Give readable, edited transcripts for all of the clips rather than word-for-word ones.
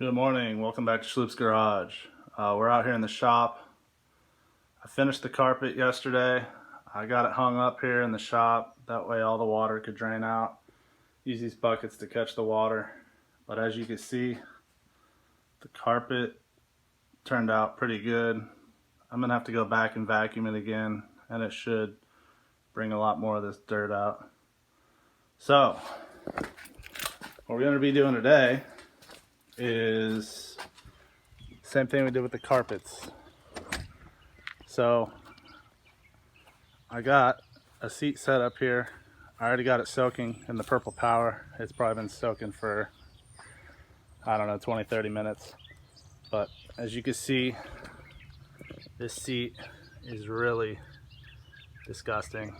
Good morning, welcome back to Schloop's Garage. We're out here in the shop. I finished the carpet yesterday. I got it hung up here in the shop. That way all the water could drain out. Use these buckets to catch the water. But as you can see, the carpet turned out pretty good. I'm gonna have to go back and vacuum it again, and it should bring a lot more of this dirt out. So, what we're gonna be doing today is same thing we did with the carpets. So I got a seat set up here. I already got it soaking in the Purple Power. It's probably been soaking for, I don't know, 20-30 minutes. But as you can see, this seat is really disgusting.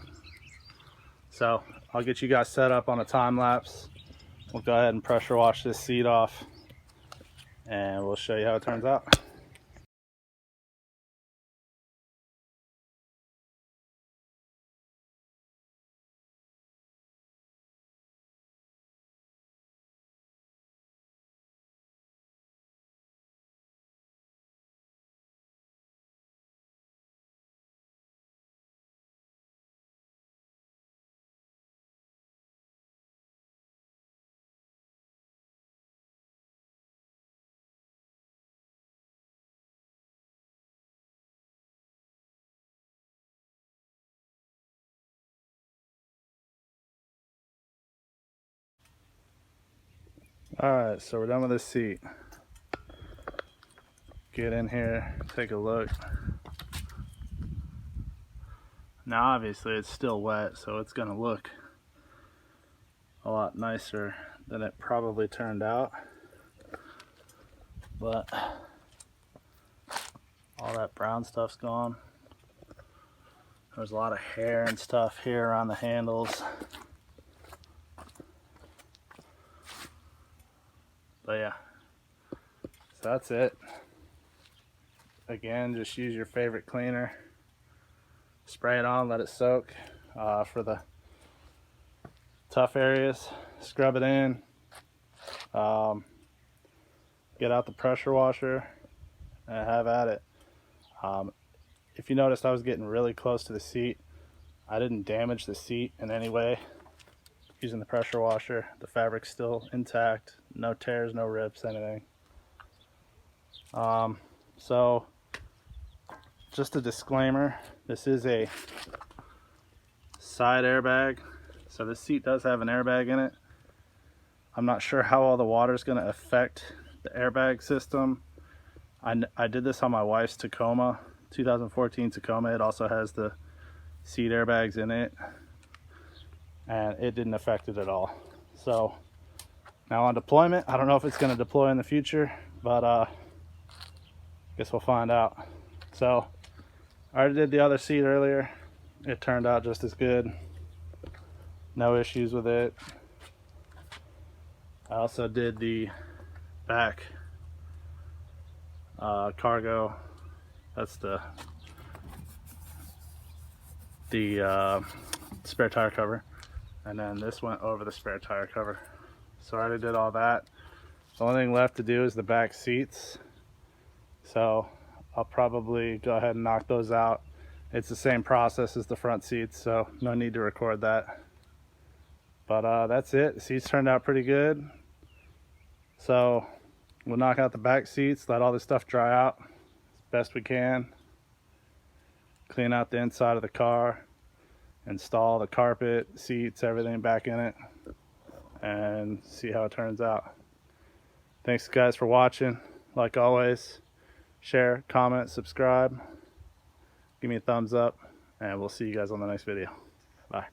So I'll get you guys set up on a time lapse. We'll go ahead and pressure wash this seat off, and we'll show you how it turns out. Alright, so we're done with this seat. Get in here, take a look. Now obviously it's still wet, so it's gonna look a lot nicer than it probably turned out. But all that brown stuff's gone. There's a lot of hair and stuff here around the handles. But yeah, so that's it. Again, just use your favorite cleaner. Spray it on, let it soak. For the tough areas, scrub it in. Get out the pressure washer and have at it. If you noticed, I was getting really close to the seat. I didn't damage the seat in any way using the pressure washer. The fabric's still intact, no tears, no rips, anything. So just a disclaimer, this is a side airbag, so this seat does have an airbag in it. I'm not sure how all the water is going to affect the airbag system. I did this on my wife's Tacoma, 2014 Tacoma. It also has the seat airbags in it, and it didn't affect it at all. So now on deployment, I don't know if it's going to deploy in the future, but I guess we'll find out. So I already did the other seat earlier. It turned out just as good. No issues with it. I also did the back cargo. That's the spare tire cover. And then this went over the spare tire cover. So I already did all that. The only thing left to do is the back seats. So I'll probably go ahead and knock those out. It's the same process as the front seats, so no need to record that. But that's it. The seats turned out pretty good. So we'll knock out the back seats, let all this stuff dry out as best we can. Clean out the inside of the car, install the carpet, seats, everything back in it, and see how it turns out. Thanks guys for watching. Like always, share, comment, subscribe, give me a thumbs up, and we'll see you guys on the next video. Bye.